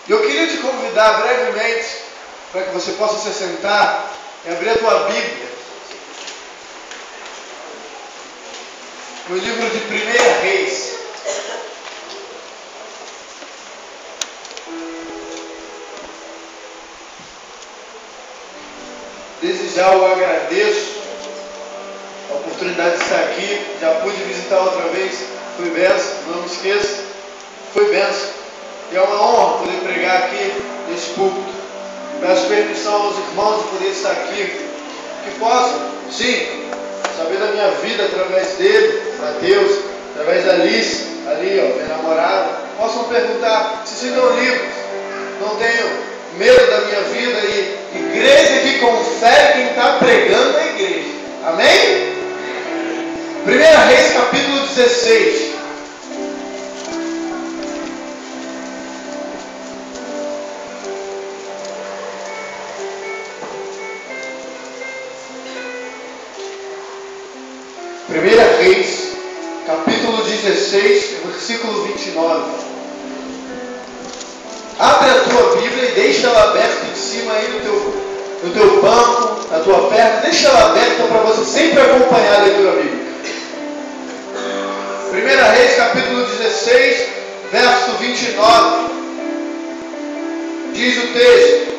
Eu queria te convidar brevemente, para que você possa se assentar e abrir a tua Bíblia no livro de 1 Reis. Desde já eu agradeço a oportunidade de estar aqui. Já pude visitar outra vez, foi benção, não me esqueça, foi benção. E é uma honra poder pregar aqui nesse púlpito. Peço permissão aos irmãos de poder estar aqui, que possam, sim, saber da minha vida através dele, Mateus, através da Alice, ali, ó, minha namorada, possam perguntar, se sintam livres, não tenho medo da minha vida, e igreja que confere quem está pregando é a igreja. Amém? 1 Reis capítulo 16. Reis, capítulo 16, versículo 29. Abre a tua Bíblia e deixa ela aberta em cima aí no teu banco, na tua perna. Deixa ela aberta para você sempre acompanhar a leitura bíblica. 1 Reis, capítulo 16, verso 29. Diz o texto: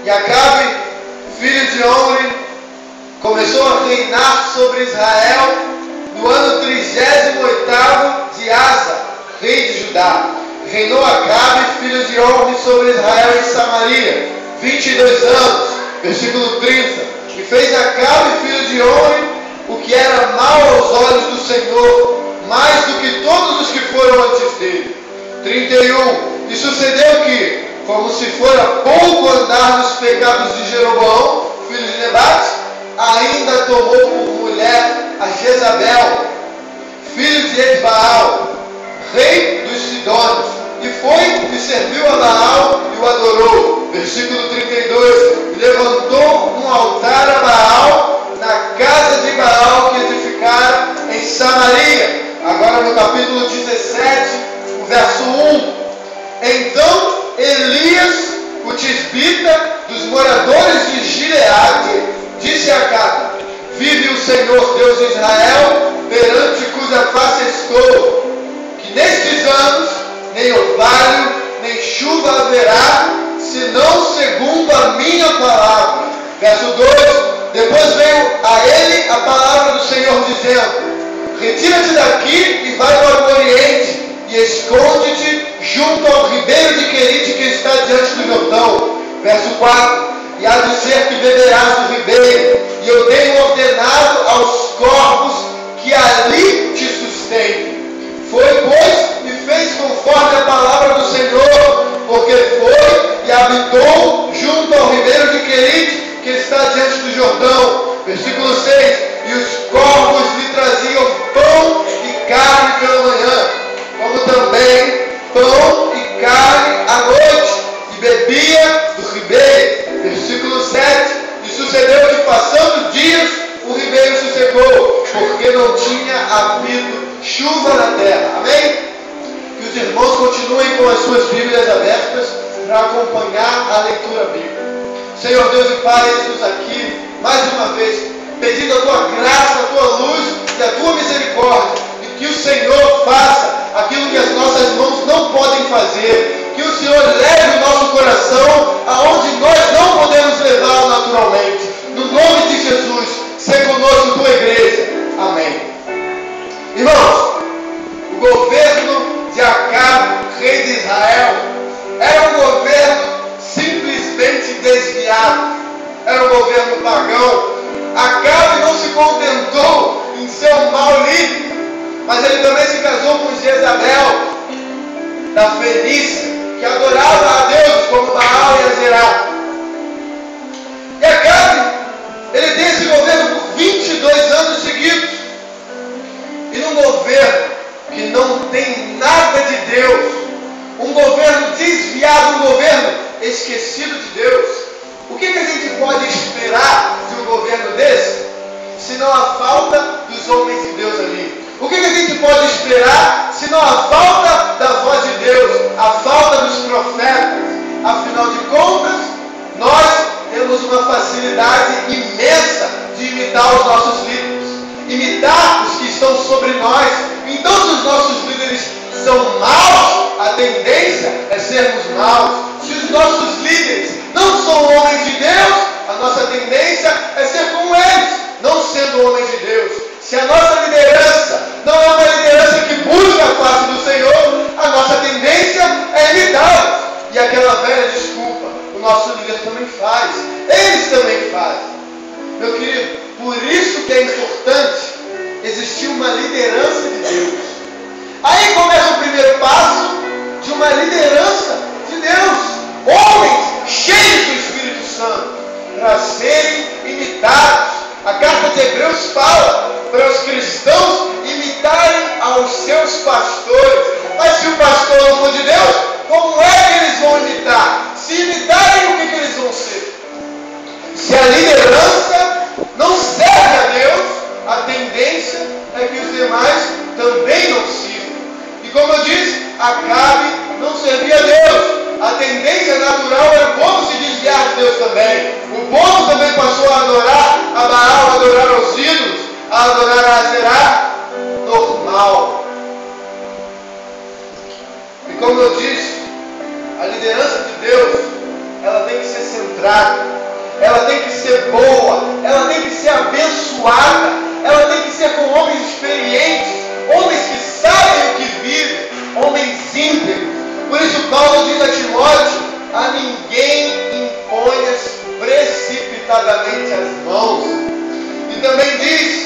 E Acabe, filho de Omri, começou a reinar sobre Israel no ano 38º de Asa, rei de Judá. Reinou Acabe, filho de Omri, sobre Israel em Samaria, 22 anos. Versículo 30. E fez Acabe, filho de Omri, o que era mal aos olhos do Senhor, mais do que todos os que foram antes dele. 31. E sucedeu que, como se fora pouco andar nos pecados de Jeroboão, filho de Nebate, ainda tomou por mulher a Jezabel, filho de Etbaal, rei dos Sidônios, e foi e serviu a Baal e o adorou. Versículo 32. E levantou um altar a Baal na casa de Baal que edificara em Samaria. Agora no capítulo 17, o verso 1. Então Elias, o tisbita dos moradores de Gileade, disse a Acabe: Vive o Senhor Deus de Israel, perante cuja face estou, que nestes anos nem orvalho, nem chuva haverá, senão segundo a minha palavra. Verso 2. Depois veio a ele a palavra do Senhor dizendo: Retira-te daqui e vai para o Oriente, e esconde-te junto ao ribeiro de Querite que está diante do Jordão. Verso 4. E há de ser que beberás do ribeiro, e eu tenho ordenado aos corvos que ali te sustentem. Foi, pois, e fez conforme a palavra do Senhor, porque foi e habitou junto ao ribeiro de Querite, que está diante do Jordão. Versículo 6. E os corvos lhe traziam pão e carne pela manhã, como também pão e carne à noite, e bebia do ribeiro. Versículo 7. E sucedeu que, passando dias, o ribeiro se secou, porque não tinha havido chuva na terra. Amém? Que os irmãos continuem com as suas Bíblias abertas para acompanhar a leitura bíblica. Senhor Deus e Pai, estamos aqui mais uma vez pedindo a tua graça, a tua luz e a tua misericórdia, e que o Senhor faça aquilo que as nossas mãos não podem fazer. Que o Senhor leve o nosso coração aonde nós não podemos levá-lo naturalmente. No nome de Jesus, seja conosco tua igreja. Amém. Irmãos, o governo de Acabe, rei de Israel, era um governo simplesmente desviado. Era um governo pagão. Acabe não se contentou em ser um mau líder, mas ele também se casou com Jezabel, da Fenícia, que adorava a Deus como Baal e Azerá. E Acabe, ele tem esse governo por 22 anos seguidos. E num governo que não tem nada de Deus, um governo desviado, um governo esquecido de Deus, o que a gente pode esperar de um governo desse, senão a falta dos homens de Deus ali? O que a gente pode esperar, senão a falta da voz de Deus, a falta dos profetas. Afinal de contas, nós temos uma facilidade imensa de imitar os nossos líderes, imitar os que estão sobre nós. Então, se os nossos líderes são maus, a tendência é sermos maus. Se os nossos líderes não são homens de Deus, a nossa tendência é ser como eles, não sendo homens de Deus. Se a nossa liderança não é uma liderança que busca a face do Senhor, a nossa tendência é imitá-los. E aquela velha desculpa, o nosso líder também faz, eles também fazem. Meu querido, por isso que é importante existir uma liderança de Deus. Aí começa o primeiro passo de uma liderança de Deus. Homens cheios do Espírito Santo, para serem imitados. A carta de Hebreus fala para os cristãos imitarem aos seus pastores. Mas se o pastor não for de Deus, como é que eles vão imitar? Se imitarem, o que eles vão ser? Se a liderança não serve a Deus, a tendência é que os demais também não sirvam. E como eu disse, Acabe não servia a Deus. A tendência natural era o povo se desviar de Deus também. O povo também passou a adorar a Baal, a adorar aos ídolos, a adorar a Aserá. Normal. E como eu disse, a liderança de Deus, ela tem que ser centrada, ela tem que ser boa, ela tem que ser abençoada, ela tem que ser com homens experientes, homens que sabem o que vivem, homens íntegros. Por isso Paulo diz a Timóteo: a ninguém imponhas precipitadamente as mãos. E também diz: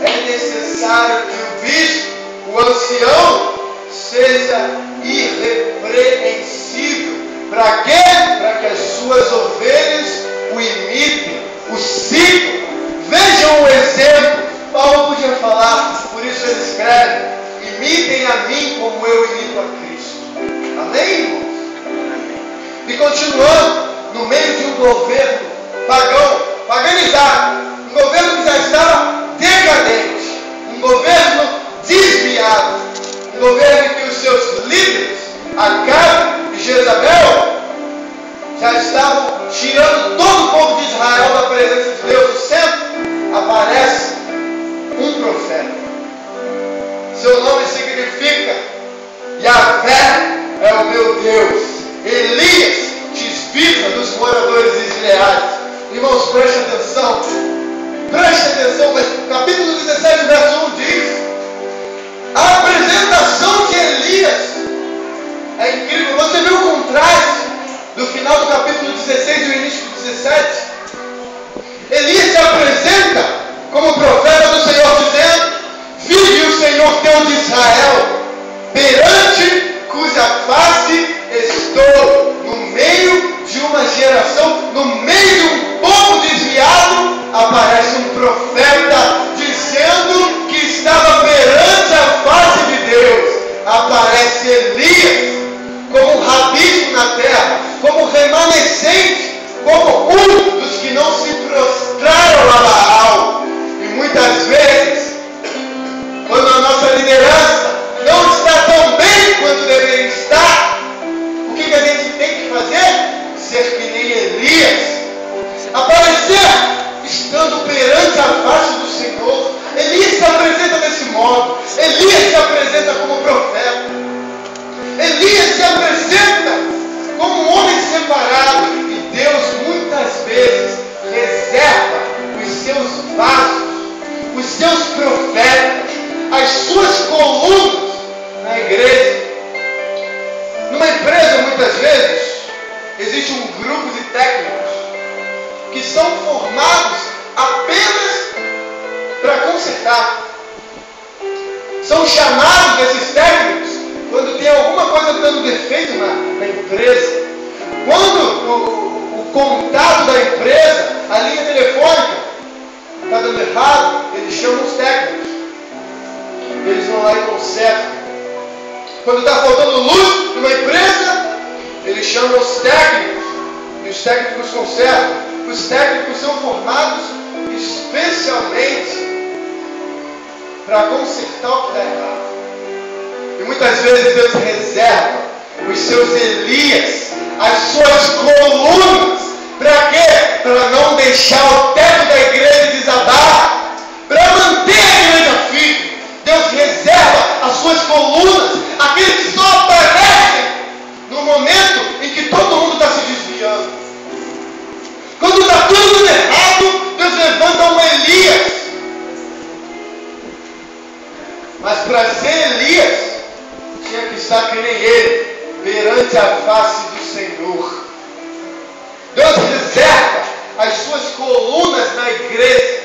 é necessário que o bispo, o ancião, seja irrepreensível. Para quê? Para que as suas ovelhas o imitem, o sigam, vejam o exemplo. Paulo podia falar, por isso ele escreve: imitem a mim como eu imito a Cristo. Amém, irmãos? E continuando, no meio de um governo pagão, paganizado, um governo que já estava decadente, um governo desviado, um governo em que os seus líderes, Acabe e Jezabel, já estavam tirando todo o povo de Israel da presença de Deus. No centro aparece um profeta. Seu nome significa: Yahvé é o meu Deus. Elias desvia dos moradores desleais. Irmãos, preste atenção. Preste atenção. Capítulo 17, verso 1 diz: a apresentação de Elias é incrível. Você viu o contraste do final do capítulo 16 e o início do 17? Elias se apresenta como profeta do Senhor, dizendo: vive o Senhor Deus de Israel, perante cuja face estou, no meio de uma geração, no meio de um povo desviado. Aparece um profeta dizendo que estava perante a face de Deus. Aparece Elias como um rabisco na terra, como remanescente, como um dos que não se prostraram a Baal. E muitas vezes, quando a nossa liderança não está tão bem quanto deveria estar, o que a gente tem que fazer? Ser que nem Elias, aparecer estando perante a face do Senhor. Elias se apresenta desse modo. Elias se apresenta como profeta. Elias se apresenta como um homem separado. E Deus muitas vezes reserva os seus vasos, os seus profetas, as suas colunas na igreja. Numa empresa, muitas vezes, existe um grupo de técnicos que são formados apenas para consertar. São chamados desses técnicos quando tem alguma coisa dando defeito na empresa. Quando o contato da empresa, a linha telefônica, está dando errado, eles chamam os técnicos. Eles vão lá e consertam. Quando está faltando luz numa empresa, eles chamam os técnicos. E os técnicos consertam. Os técnicos são formados especialmente para consertar o que está errado. E muitas vezes Deus reserva os seus Elias, as suas colunas. Para quê? Para não deixar o teto da igreja desabar. Para manter a igreja firme. Deus reserva as suas colunas, aqueles que só aparecem no momento em que todo mundo está se desviando. Quando está tudo errado, Deus levanta um Elias. Mas para ser Elias, tinha que estar que nem ele, perante a face do Senhor. Deus reserva as suas colunas na igreja.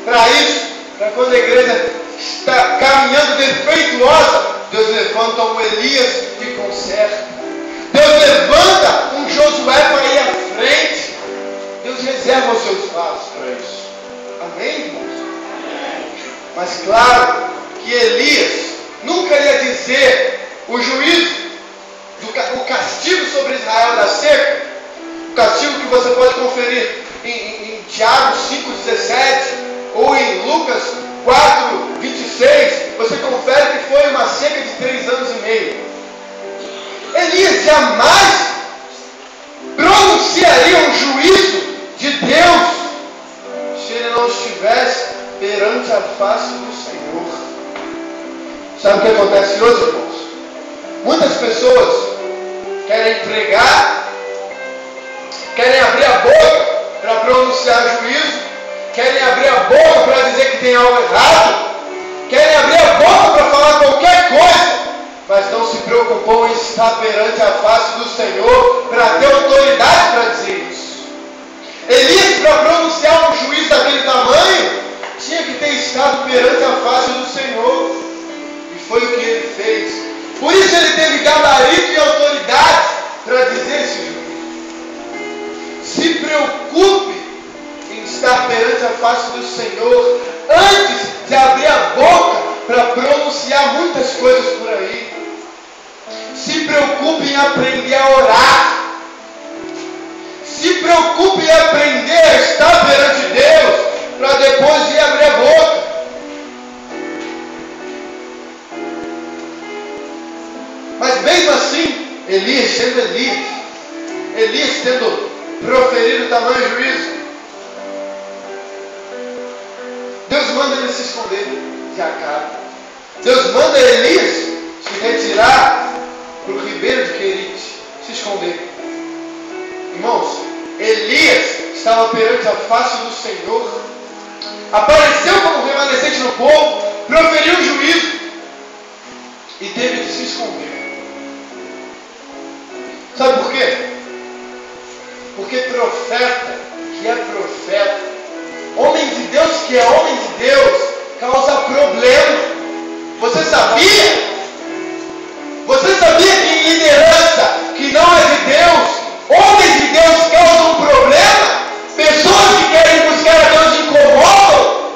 Para isso, para quando a igreja está caminhando defeituosa, Deus levanta um Elias que conserta. Deus levanta um Josué para ir à frente. Deus reserva os seus passos para isso. Amém, irmãos? Mas claro que Elias nunca ia dizer o juízo, o castigo sobre Israel da seca, o castigo que você pode conferir em Tiago 5,17 ou em Lucas 4,26, você confere que foi uma seca de 3 anos e meio. Elias jamais pronunciaria um juízo de Deus se ele não estivesse perante a face do Senhor. Sabe o que acontece hoje, irmãos? Muitas pessoas querem pregar, querem abrir a boca para pronunciar juízo, querem abrir a boca para dizer que tem algo errado, querem abrir a boca para falar qualquer coisa, mas não se preocupam em estar perante a face do Senhor para ter autoridade para dizer isso. Elias, para pronunciar um juízo daquele tamanho, tinha que ter estado perante a face do Senhor. E foi o que ele fez. Por isso ele teve gabarito e autoridade para dizer esse juízo. Se preocupe em estar perante a face do Senhor antes de abrir a boca para pronunciar muitas coisas por aí. Se preocupe em aprender a orar. Se preocupe em aprender a estar perante Deus para depois ir abrir a boca. Mas mesmo assim, Elias sendo Elias tendo proferido tamanho juízo, Deus manda ele se esconder de Acabe. Deus manda Elias se retirar para o ribeiro de Querite, se esconder. Irmãos, Elias estava perante a face do Senhor, apareceu como remanescente no povo, proferiu juízo e teve que se esconder. Sabe por quê? Porque profeta que é profeta, homem de Deus que é homem de Deus, causa problema. Você sabia? Você sabia que em liderança que não é de Deus, homens de Deus causam problema? Pessoas que querem buscar a Deus incomodam.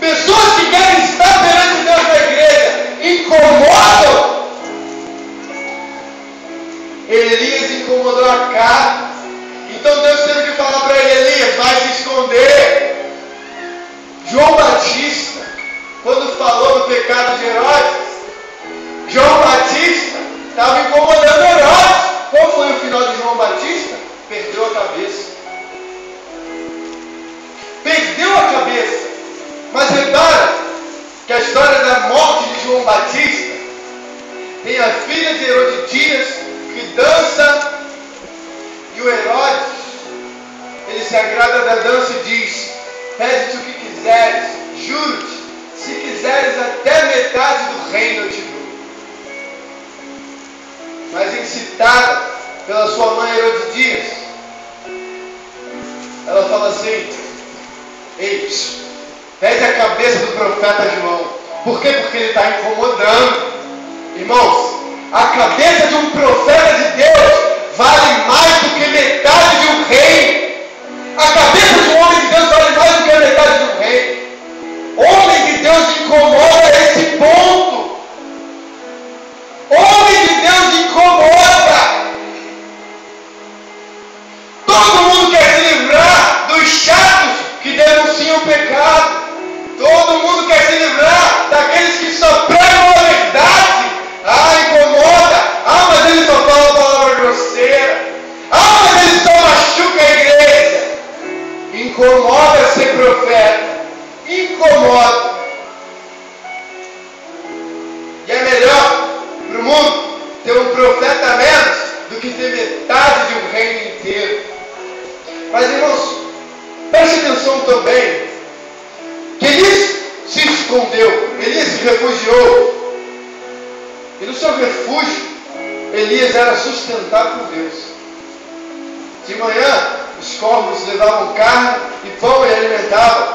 Pessoas que querem estar perante Deus na igreja incomodam. Elias incomodou Acabe. Então Deus teve que falar para ele: Elias, vai se esconder. João Batista, quando falou do pecado de Herodes, João Batista estava incomodando Herodes. Qual foi o final de João Batista? Perdeu a cabeça. Perdeu a cabeça. Mas repara que a história da morte de João Batista tem a filha de Herodias que dança, e o Herodes, ele se agrada da dança e diz: pede-te o que quiseres, juro-te, se quiseres até metade do reino eu te dou. Mas incitada pela sua mãe Herodias, ela fala assim: ei, pede a cabeça do profeta João. Por quê? Porque ele está incomodando. Irmãos, a cabeça de um profeta de Deus vale mais do que metade de um rei. A cabeça de um homem de Deus vale mais do que a metade de um rei. Homem de Deus incomoda a esse ponto. Homem de Deus incomoda. Todo mundo quer se livrar dos chatos que denunciam o pecado. Todo mundo quer se livrar daqueles que só pregam a verdade. modo. E é melhor para o mundo ter um profeta a menos do que ter metade de um reino inteiro. Mas, irmãos, preste atenção também que Elias se escondeu, Elias se refugiou. E no seu refúgio, Elias era sustentado por Deus. De manhã, os corvos levavam carne e pão e alimentavam,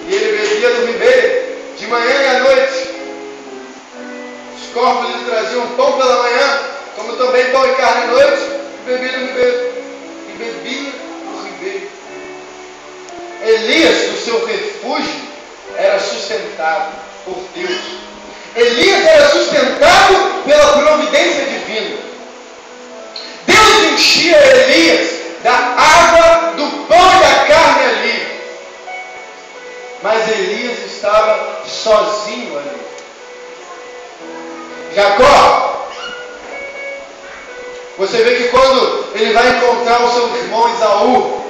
e ele bebia do ribeiro. De manhã e à noite, os corvos lhe traziam pão pela manhã, como também pão e carne à noite, e bebia do ribeiro. Elias, no seu refúgio, era sustentado por Deus. Elias era sustentado pela providência divina. Deus enchia Elias da água, do pão e da carne ali. Mas Elias estava sozinho ali. Jacó, você vê que quando ele vai encontrar o seu irmão Esaú,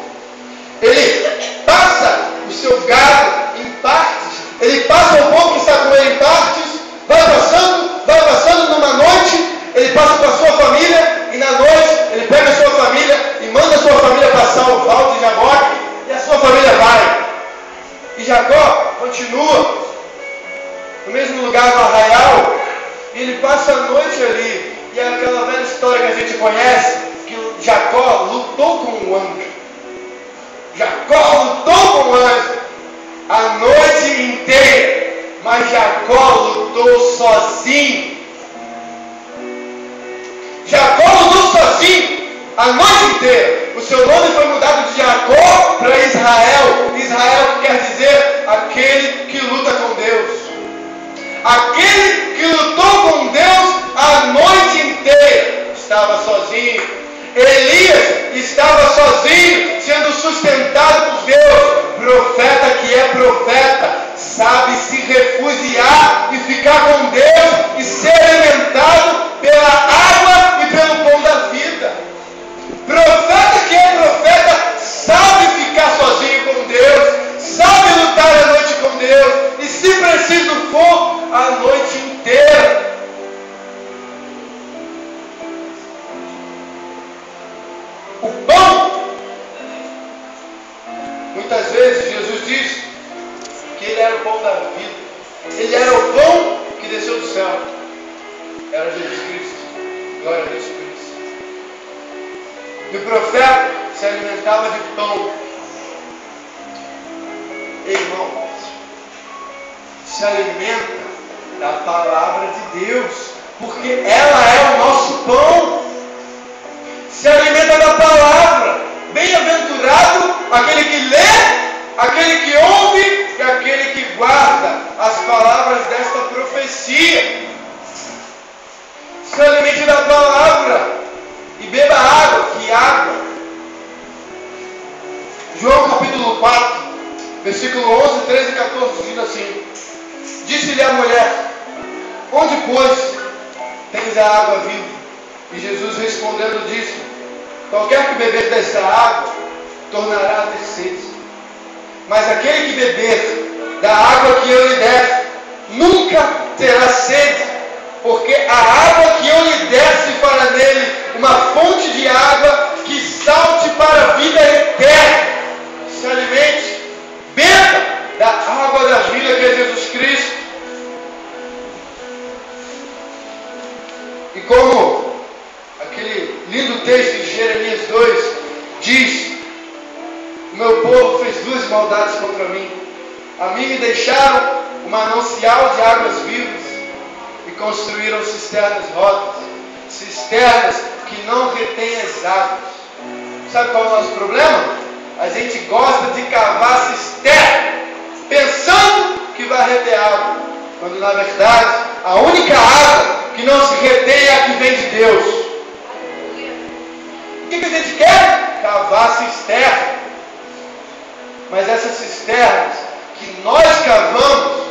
ele passa o seu gado em partes, ele passa o povo que está com ele em partes, vai passando numa noite, ele passa com a sua família, e na noite ele pega a sua família e manda a sua família passar o val de Jaboque, e a sua família vai. E Jacó continua no mesmo lugar do arraial, e ele passa a noite ali, e é aquela velha história que a gente conhece, que Jacó lutou com um anjo. Jacó lutou com o anjo a noite inteira, mas Jacó lutou sozinho. Jacó lutou sozinho a noite inteira. O seu nome foi mudado de Jacó para Israel. Israel quer dizer aquele que luta com Deus. Aquele que lutou com Deus a noite inteira estava sozinho. Elias estava sozinho, sendo sustentado por Deus. Profeta que é profeta, sabe se refugiar e ficar com Deus e ser alimentado pela água e pelo pão da vida. Profeta que é profeta, sabe ficar sozinho com Deus, sabe lutar a noite com Deus, e se preciso for, a noite inteira. O pão, muitas vezes Jesus diz que ele era o pão da vida. Ele era o pão que desceu do céu. Era Jesus Cristo. Glória a Deus por isso. E o profeta se alimentava de pão. Irmão, se alimenta da palavra de Deus, porque ela é o nosso pão. Se alimenta da palavra. Bem-aventurado aquele que lê, aquele que ouve e aquele que guarda as palavras desta profecia. Se alimente da palavra e beba água. Que água? João capítulo 4, versículo 11, 13 e 14 diz assim: disse-lhe a mulher: onde, pois, tens a água viva? E Jesus respondendo disse: qualquer que beber dessa água tornará a ter sede. Mas aquele que beber da água que eu lhe der nunca terá sede, porque a água que eu lhe der se fará nele uma fonte de água que salte para a vida eterna. Se alimente, beba da água da vida que é Jesus Cristo. E como aquele lindo texto de Jeremias 2 diz: o meu povo fez duas maldades contra mim. A mim me deixaram um manancial de águas vivas e construíram cisternas rotas, cisternas que não retêm as águas. Sabe qual é o nosso problema? A gente gosta de cavar cisterna pensando que vai reter água, quando na verdade a única água que não se retém é a que vem de Deus. O que a gente quer? Cavar cisterna. Mas essas cisternas que nós cavamos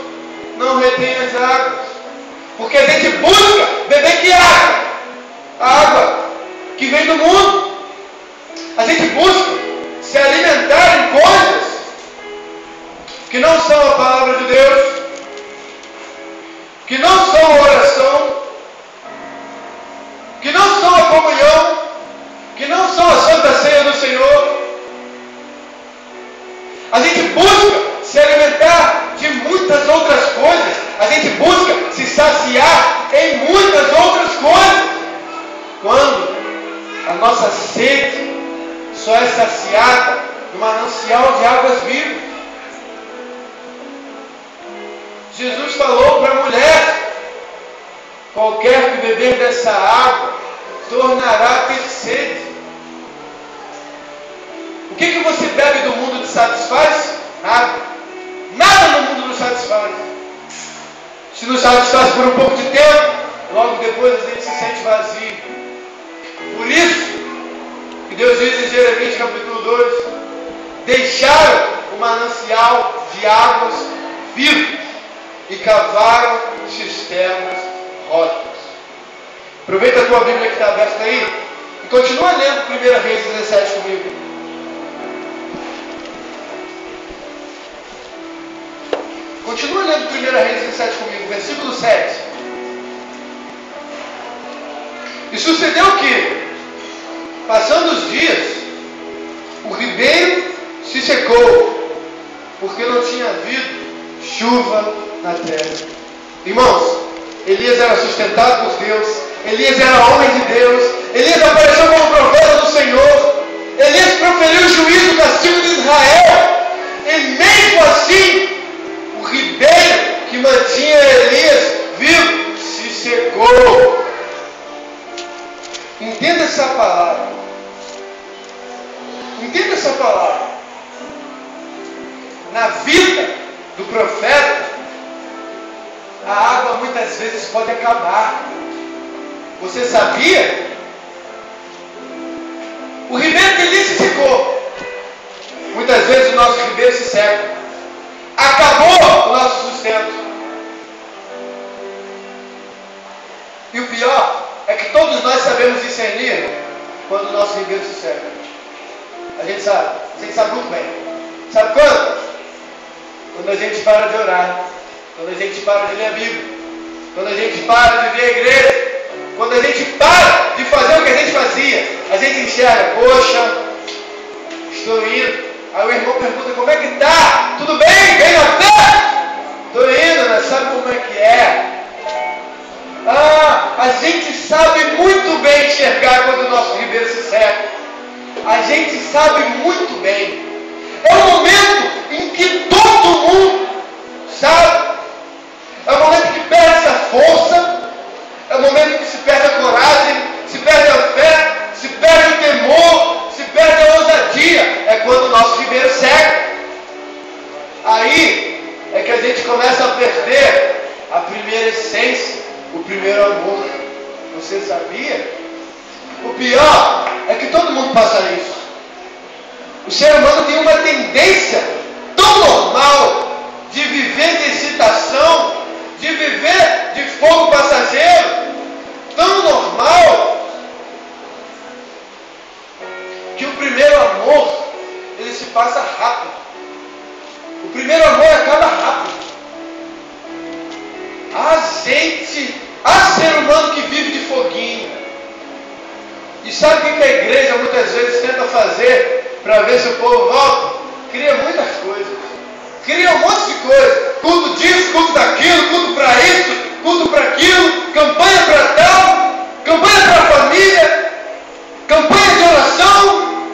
não retêm as águas, porque a gente busca beber que água? A água que vem do mundo. A gente busca se alimentar em coisas que não são a palavra de Deus, que não são a oração, que não são a comunhão, que não são a Santa Ceia do Senhor. A gente busca se alimentar de muitas outras coisas. A gente busca se saciar em muitas outras coisas. Quando a nossa sede só é saciada no manancial de águas vivas. Jesus falou para a mulher: qualquer que beber dessa água tornará a ter sede. O que você bebe do mundo te satisfaz? Nada. Nada no mundo nos satisfaz. Se nos satisfaz por um pouco de tempo, logo depois a gente se sente vazio. Por isso que Deus diz em Jeremias capítulo 2: deixaram o manancial de águas vivas e cavaram cisternas rotas. Aproveita a tua Bíblia que está aberta aí e continua lendo 1 Reis 17 comigo. Continua lendo 1 Reis 17 comigo, versículo 7. E sucedeu que, passando os dias, o ribeiro se secou, porque não tinha havido chuva na terra. Irmãos, Elias era sustentado por Deus, Elias era homem de Deus, Elias apareceu como profeta do Senhor, Elias proferiu o juízo, o castigo de Israel, e mesmo assim, o ribeiro que mantinha Elias vivo se secou. Entenda essa palavra. Entenda essa palavra. Na vida do profeta, a água muitas vezes pode acabar. Você sabia? O ribeiro de Elias se secou. Muitas vezes o nosso ribeiro se seca. Acabou o nosso sustento. E o pior é que todos nós sabemos discernir quando o nosso ribeiro se seca. A gente sabe muito bem. Sabe quando? Quando a gente para de orar, quando a gente para de ler a Bíblia, quando a gente para de vir à igreja, quando a gente para de fazer o que a gente fazia. A gente enxerga: poxa, estou indo. Aí o irmão pergunta: como é que está? Tudo bem? Vem na fé? Estou indo, né? Sabe como é que é? A gente sabe muito bem enxergar quando o nosso ribeiro se seca. A gente sabe muito bem. É o momento em que todo mundo sabe. É o momento que perde a força. É o momento que se perde a coragem, se perde a fé, se perde o temor, se perde a ousadia. É quando o nosso ribeiro seca. Aí é que a gente começa a perder a primeira essência, o primeiro amor. Você sabia? O pior é que todo mundo passa isso. O ser humano tem uma tendência tão normal de viver de excitação, de viver de fogo passageiro, tão normal, que o primeiro amor, ele se passa rápido. O primeiro amor acaba rápido. Há ser humano que vive de foguinho. E sabe o que a igreja muitas vezes tenta fazer para ver se o povo volta? Cria muitas coisas. Cria um monte de coisa. Culto disso, culto daquilo, culto para isso, culto para aquilo, campanha para tal, campanha para a família, campanha de oração,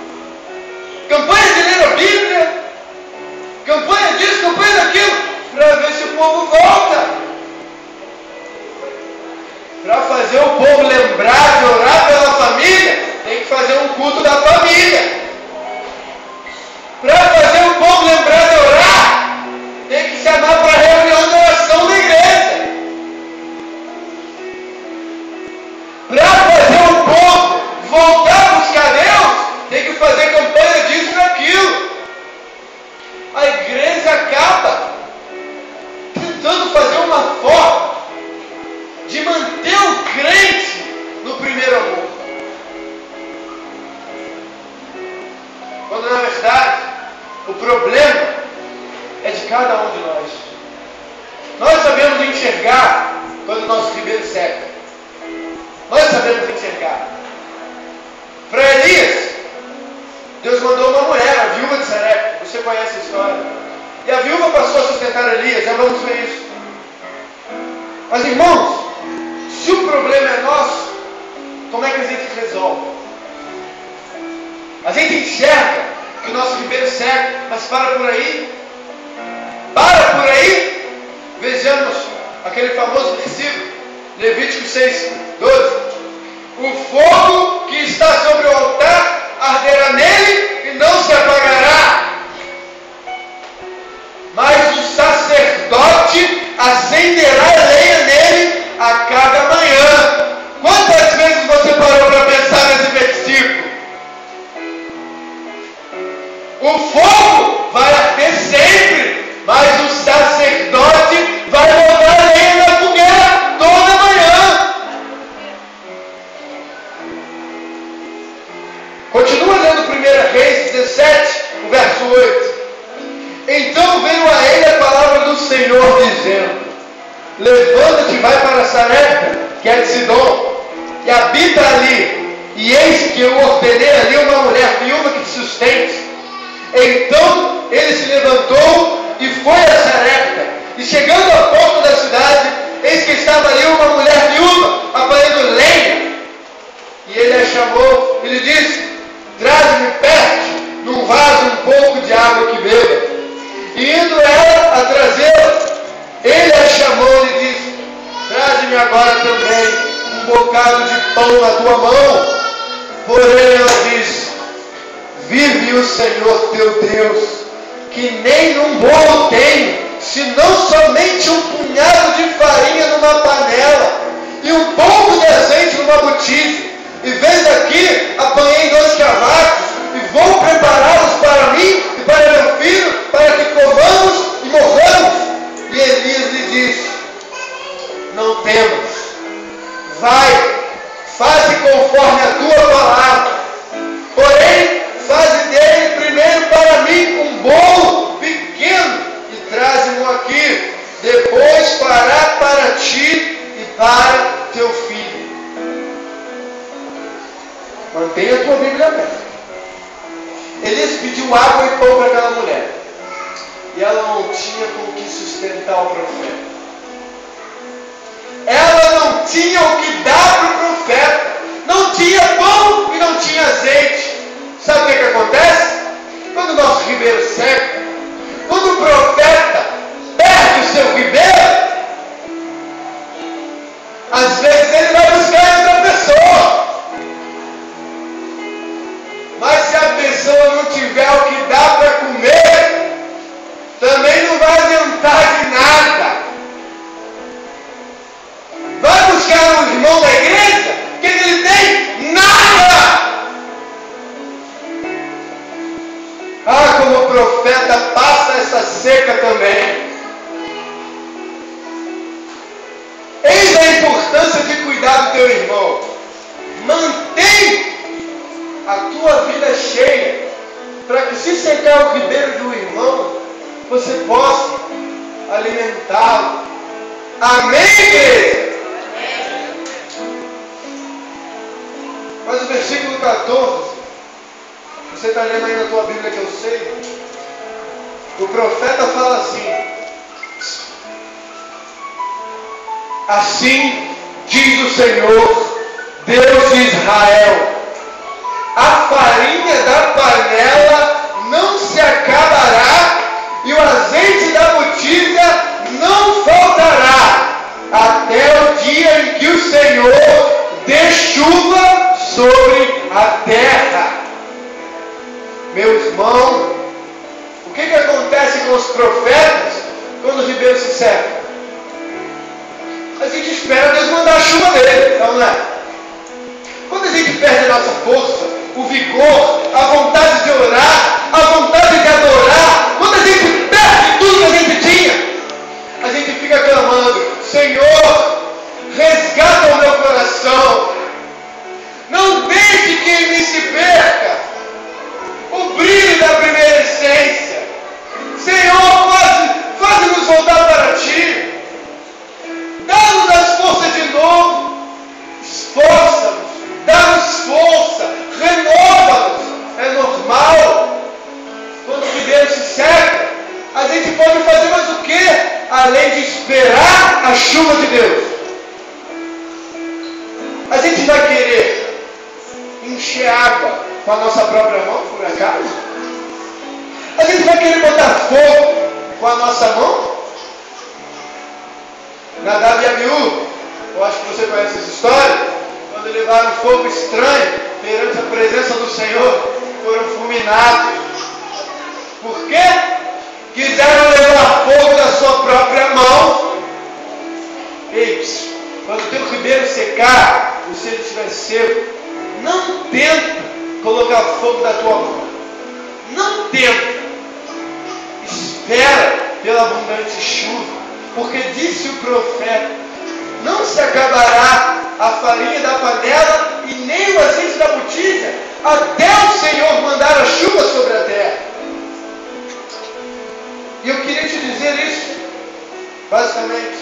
campanha de ler a Bíblia, campanha disso, campanha daquilo, para ver se o povo volta. Para fazer o povo lembrar de orar pela família, tem que fazer um culto da família. Para fazer o povo lembrar de orar, tem que chamar para a reunião de oração da igreja. Para fazer o povo voltar a buscar Deus, tem que fazer campanha disso e daquilo. A igreja acaba tentando fazer uma forma de manter o crente no primeiro amor. enxergar quando o nosso ribeiro seca. Nós sabemos enxergar. Para Elias, Deus mandou uma mulher, a viúva de Sarepta. Você conhece a história. E a viúva passou a sustentar Elias. Já vamos ver isso. Mas irmãos, se o problema é nosso, como é que a gente resolve? A gente enxerga que o nosso ribeiro seca, mas para por aí. Para por aí. Vejamos aquele famoso versículo, Levítico 6:12. O fogo que está sobre o altar arderá nele e não se apagará. Mas o sacerdote acenderá a lenha nele a cada manhã. Quantas vezes você parou para pensar nesse versículo? O fogo vai arder sempre, mas o sacerdote vai botar a lenha na fogueira toda manhã. Continua lendo 1 Reis 17, o verso 8. Então veio a ele a palavra do Senhor, dizendo: levanta-te e vai para Sarepta, que é de Sidom, e habita ali, e eis que eu ordenei ali uma mulher viúva que te sustente. Então ele se levantou e foi a Sarepta, e chegando à porta da cidade, eis que estava ali uma mulher viúva, apanhando lenha. E ele a chamou e lhe disse: traze-me perto, num vaso, um pouco de água que beba. E indo ela a trazê-la, ele a chamou e lhe disse: traze-me agora também um bocado de pão na tua mão. Porém ela disse: vive o Senhor teu Deus, que nem num bolo tenho, senão somente um punhado de farinha numa panela e um pouco de azeite numa botija. E vês aqui, apanhei 2 cavacos e vou prepará-los para mim e para meu filho, para que comamos e morramos. E Elias lhe disse: não temas, vai, faze conforme a tua palavra. Porém, faze dele primeiro para mim um bolo pequeno e traze-mo aqui. Depois fará para ti e para teu filho. Mantenha a tua Bíblia aberta. Elias pediu água e pão para aquela mulher. E ela não tinha com que sustentar o profeta. Ela não tinha o que dar para o profeta. Não tinha pão e não tinha azeite. Sabe o que acontece? Quando o nosso ribeiro seca, quando o profeta perde o seu ribeiro, às vezes ele vai buscar outra pessoa. Mas se a pessoa não tiver o que dá para comer, também não vai adiantar de nada. Vai buscar um irmão da igreja que ele tem nada. Ah, como o profeta passa essa seca também. Eis a importância de cuidar do teu irmão. Mantém a tua vida cheia, para que se secar o ribeiro do irmão, você possa alimentá-lo. Amém, igreja? Mas o versículo 14, você está lendo aí na tua Bíblia que eu sei, o profeta fala assim: assim diz o Senhor, Deus de Israel, a farinha da panela não se acabará e o azeite da botija não faltará, até o dia em que o Senhor dê chuva sobre a terra. Meu irmão, o que acontece com os profetas quando o ribeiro se seca? A gente espera Deus mandar a chuva dele, não é? Quando a gente perde a nossa força, o vigor, a vontade de orar, a vontade de adorar, quando a gente perde tudo que a gente tinha, a gente fica clamando: Senhor, resgata o meu coração, não deixe que em mim se perca o brilho da primeira essência. Senhor, faz-nos voltar para ti. chuva de Deus, a gente vai querer encher água com a nossa própria mão, por acaso? A gente vai querer botar fogo com a nossa mão? Nadab e Abiú, eu acho que você conhece essa história, quando levaram fogo estranho perante a presença do Senhor, foram fulminados. Por quê? Quiseram levar fogo da sua própria mão. Ei, quando o teu ribeiro secar, ou se ele estiver seco, não tenta colocar fogo da tua mão. Não tenta. Espera pela abundante chuva. Porque disse o profeta: não se acabará a farinha da panela e nem o azeite da botija, até o Senhor mandar a chuva sobre a terra. E eu queria te dizer isso, basicamente.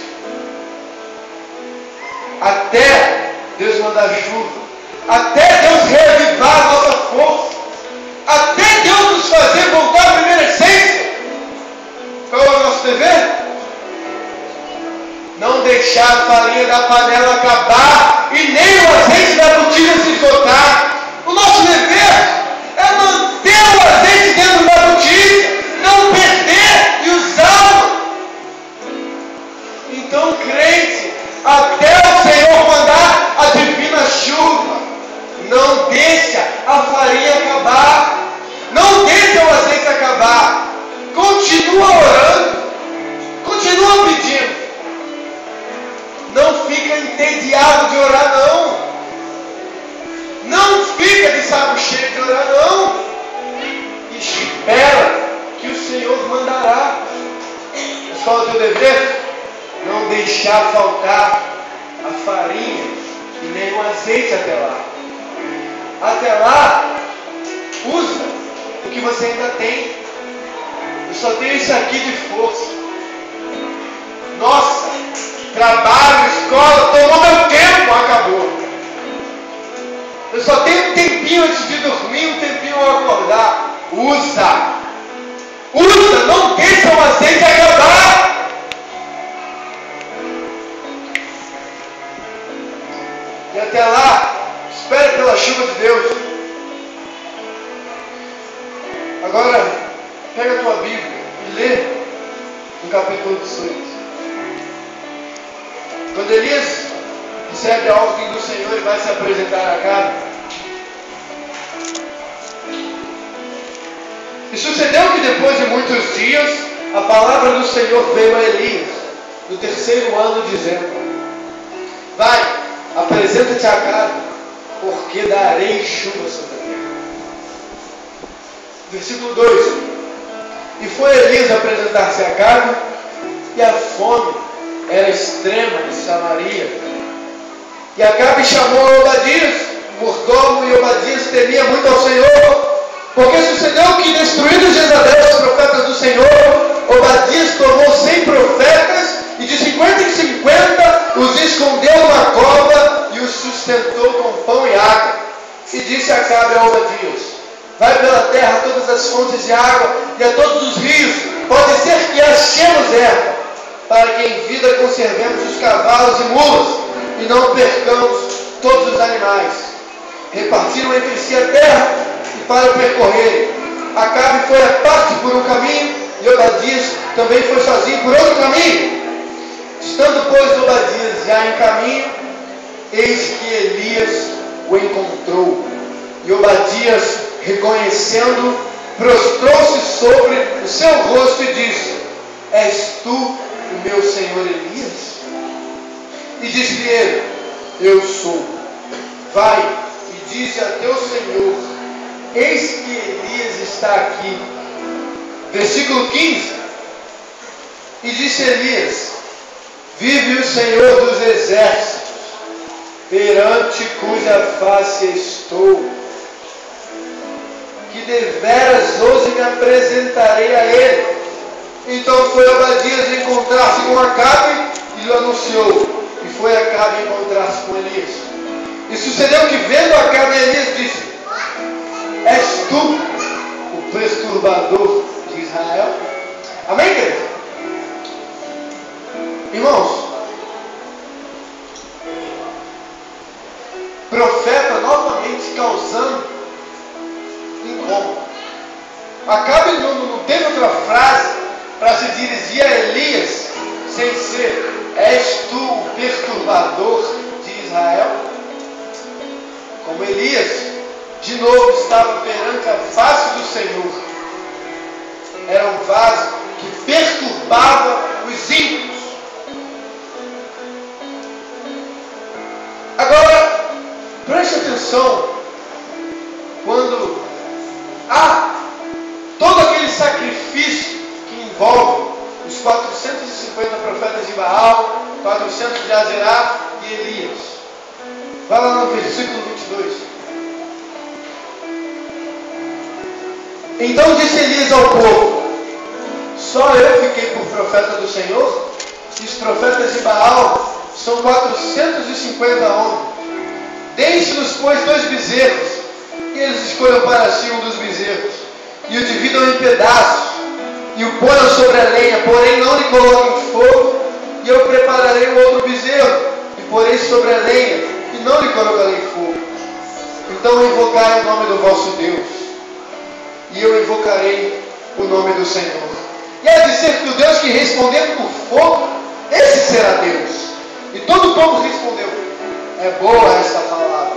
Até Deus mandar chuva, até Deus reavivar a nossa força, até Deus nos fazer voltar à primeira essência. Qual é o nosso dever? Não deixar a farinha da panela acabar e nem o azeite da botija se esgotar. O nosso dever é manter o azeite dentro da botija, não perder e usá-lo. Então, crente, até o Senhor mandar a divina chuva, não deixa a farinha acabar, não deixa o azeite acabar. Continua orando, continua pedindo. Não fica entediado de orar, não. Não fica de saco cheio de orar, não. Espera que o Senhor mandará. Mas qual é o teu dever? Não deixar faltar a farinha e nem o azeite até lá. Até lá, usa o que você ainda tem. Eu só tenho isso aqui de força. Nossa, trabalho, escola, tomou meu tempo, acabou. Eu só tenho um tempinho antes de dormir, um tempinho ao acordar. Usa, não deixa o azeite acabar. E até lá, espere pela chuva de Deus. Agora, pega a tua Bíblia e lê no capítulo 18. Quando Elias recebe a ordem do Senhor e vai se apresentar a Acabe. E sucedeu que depois de muitos dias, a palavra do Senhor veio a Elias, no 3º ano, dizendo: vai, apresenta-te a Acabe, porque darei chuva sobre a terra. Versículo 2. E foi Elias apresentar-se a Acabe, e a fome era extrema em Samaria. E Acabe chamou Obadias, mordomo, e Obadias temia muito ao Senhor, porque sucedeu que, destruídos Jezabel, os profetas do Senhor, Obadias tomou 100 profetas e de 50 em 50 os escondeu numa cova e os sustentou com pão e água. E disse Acabe a Obadias: vai pela terra a todas as fontes de água e a todos os rios, pode ser que achemos erva, para que em vida conservemos os cavalos e mulas, e não percamos todos os animais. Repartiram entre si a terra, e para percorrerem, Acabe foi a parte por um caminho, e Obadias também foi sozinho por outro caminho. Estando, pois, Obadias já em caminho, eis que Elias o encontrou. E Obadias, reconhecendo, prostrou-se sobre o seu rosto e disse: és tu o meu senhor Elias? E disse-lhe ele: eu sou. Vai e dize a teu senhor: eis que Elias está aqui. Versículo 15. E disse Elias: vive o Senhor dos exércitos, perante cuja face estou, que deveras hoje me apresentarei a ele. Então foi Obadias encontrar-se com Acabe e lhe anunciou. E foi Acabe encontrar-se com Elias. E sucedeu que, vendo Acabe, Elias disse: és tu o perturbador de Israel? Amém, querido? Irmãos, causando incômodo. Acabe não teve outra frase para se dirigir a Elias sem ser: és tu o perturbador de Israel? Como Elias, de novo, estava perante a face do Senhor. Era um vaso que perturbava os ímpios. Agora, preste atenção, quando há todo aquele sacrifício que envolve os 450 profetas de Baal, 400 de Azerá e Elias. Vai lá no versículo 22. Então disse Elias ao povo: só eu fiquei por profeta do Senhor, e os profetas de Baal são 450 homens. Deixe-nos, pois, 2 bezerros, e eles escolham para si um dos bezerros, e o dividam em pedaços, e o ponham sobre a lenha, porém não lhe coloquem fogo, e eu prepararei um outro bezerro, e porei sobre a lenha, e não lhe colocarei fogo. Então invocai o nome do vosso Deus, e eu invocarei o nome do Senhor. E há de ser que o Deus que responder por fogo, esse será Deus. E todo o povo respondeu: é boa esta palavra.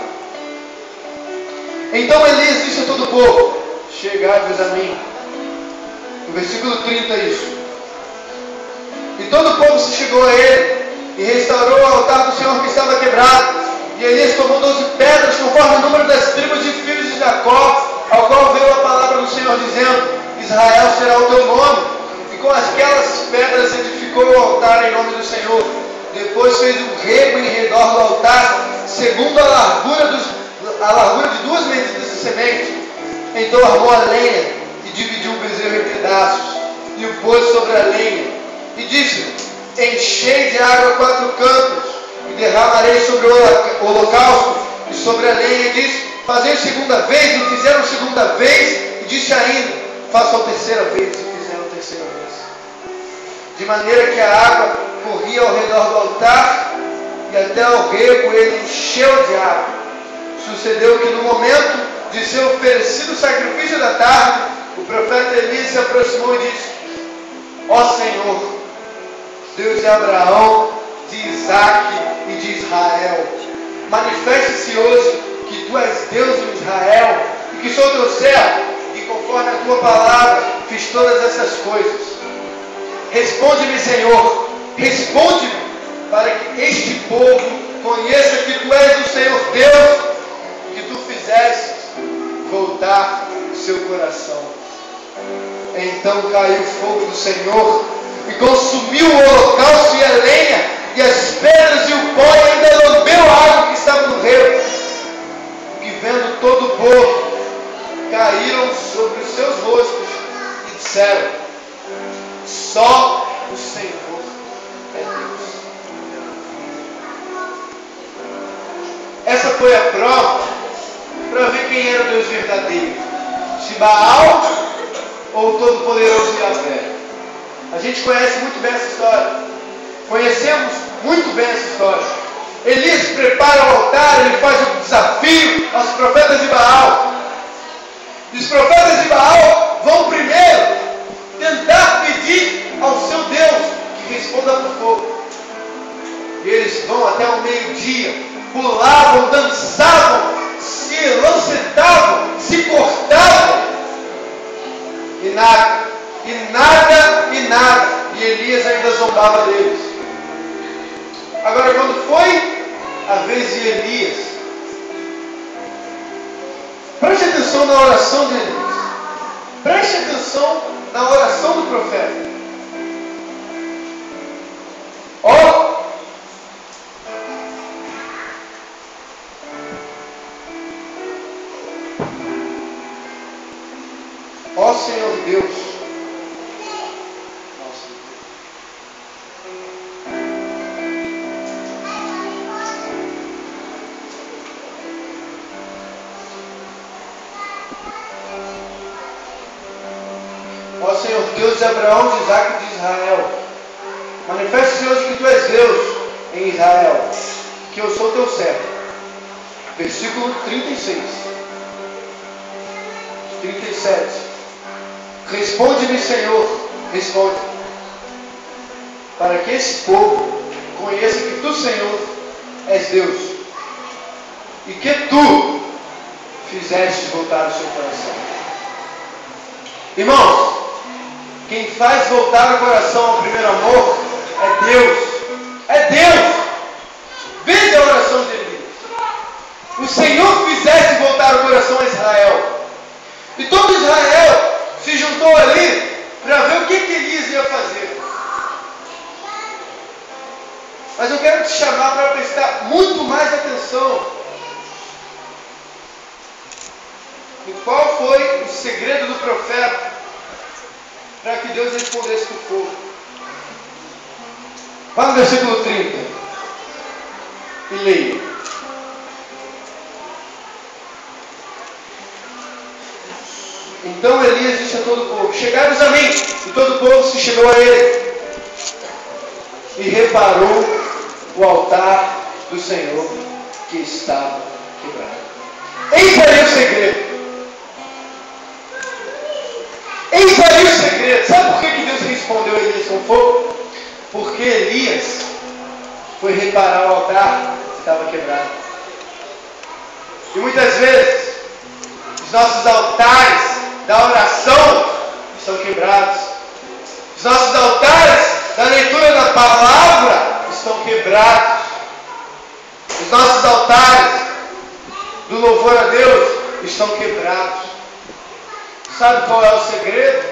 Então Elias disse a todo o povo: chegai-vos a mim. No versículo 30 isso. E todo o povo se chegou a ele, e restaurou o altar do Senhor que estava quebrado. E Elias tomou 12 pedras, conforme o número das tribos de filhos de Jacó, ao qual veio a palavra do Senhor, dizendo: Israel será o teu nome. E com aquelas pedras edificou o altar em nome do Senhor. Depois fez um rego em redor do altar, segundo a largura de 2 medidas de semente. Então armou a lenha e dividiu o bezerro em pedaços, e o pôs sobre a lenha. E disse: enchei de água 4 cantos, e derramarei sobre o holocausto e sobre a lenha. E disse: fazei segunda vez. E fizeram segunda vez. E disse ainda: façam terceira vez. E fizeram terceira vez. De maneira que a água corria ao redor do altar, e até ao rego ele encheu de água. Sucedeu que no momento de ser oferecido o sacrifício da tarde, o profeta Elias se aproximou e disse: ó Senhor, Deus de Abraão, de Isaque e de Israel, manifeste-se hoje que tu és Deus em Israel, e que sou teu servo, e conforme a tua palavra fiz todas essas coisas. Responde-me, Senhor, responde-me, para que este povo conheça que tu és o Senhor Deus, e que tu fizeste voltar o seu coração. Então caiu o fogo do Senhor e consumiu o holocausto e a lenha, e as pedras e o pó, e ainda lambeu a água que estava no rego. E vendo todo o povo, caíram sobre os seus rostos e disseram: só o Senhor é Deus. Essa foi a prova para ver quem era o Deus verdadeiro: se Baal ou o Todo-Poderoso Yahvé. A gente conhece muito bem essa história. Conhecemos muito bem essa história. Elias prepara o altar, ele faz um desafio aos profetas de Baal. E os profetas de Baal vão primeiro tentar pedir ao seu Deus que responda por fogo. E eles vão até o meio-dia, pulavam, dançavam, se lancetavam, se cortavam, e nada, e nada, e nada. E Elias ainda zombava deles. Agora, quando foi a vez de Elias, preste atenção na oração de Elias. Preste atenção na oração do profeta. Ó Senhor Deus, ó Senhor Deus de Abraão, de Isaque e de Israel, manifeste-se hoje que tu és Deus em Israel, que eu sou teu servo. Versículo 36. 37. Responde-me, Senhor, responde, para que esse povo conheça que tu, Senhor, és Deus, e que tu fizeste voltar o seu coração. Irmãos, quem faz voltar o coração ao primeiro amor é Deus. É Deus. Veja a oração de Elias. O Senhor fizeste voltar o coração a Israel. E todo Israel se juntou ali para ver o que Elias ia fazer. Mas eu quero te chamar para prestar muito mais atenção. E qual foi o segredo do profeta para que Deus respondesse com fogo? Vá no versículo 30 e leia. Então Elias disse a todo o povo: chegai-vos a mim. E todo o povo se chegou a ele e reparou o altar do Senhor que estava quebrado. Eis aí o segredo. Eis aí o segredo. Sabe por que Deus respondeu a Elias com fogo? Porque Elias foi reparar o altar que estava quebrado. E muitas vezes os nossos altares da oração estão quebrados. Os nossos altares da leitura da palavra estão quebrados. Os nossos altares do louvor a Deus estão quebrados. Sabe qual é o segredo?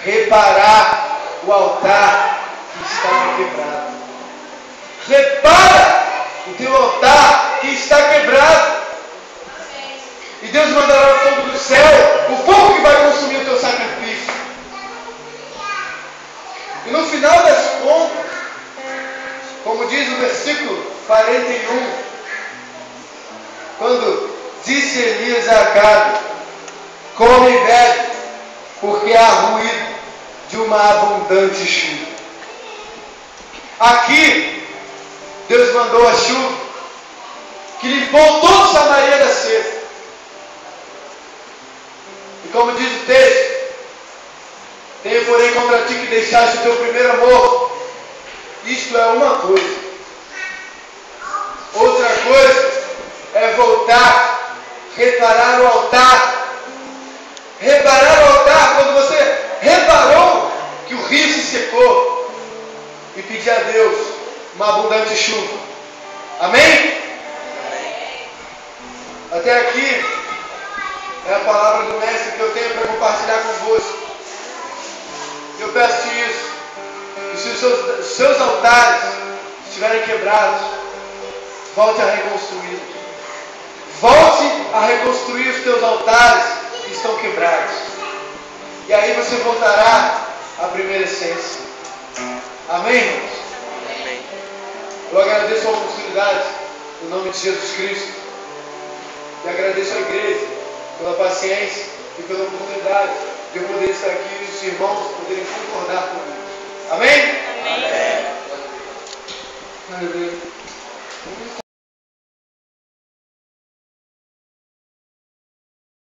Reparar o altar que estava quebrado. Repara o teu altar que está quebrado. E Deus mandará o fogo do céu, o fogo que vai consumir o teu sacrifício. E no final das contas, como diz o versículo 41, quando disse Elias a Acabe: come e bebe, porque há ruído de uma abundante chuva. Aqui, Deus mandou a chuva que limpou toda Samaria da seca. E como diz o texto: tenho porém contra ti que deixaste o teu primeiro amor. Isto é uma coisa. Outra coisa é voltar, reparar o altar. Reparar o altar quando você reparou que o rio se secou e pedir a Deus uma abundante chuva. Amém? Até aqui é a palavra do mestre que eu tenho para compartilhar convosco. Eu peço isso, que se os seus altares estiverem quebrados, volte a reconstruí-los. Volte a reconstruir os teus altares que estão quebrados. E aí você voltará à primeira essência. Amém, irmãos? Amém. Eu agradeço a oportunidade, no nome de Jesus Cristo. E agradeço à igreja pela paciência e pela oportunidade de eu poder estar aqui e os irmãos poderem concordar comigo. Amém? Amém. Aleluia.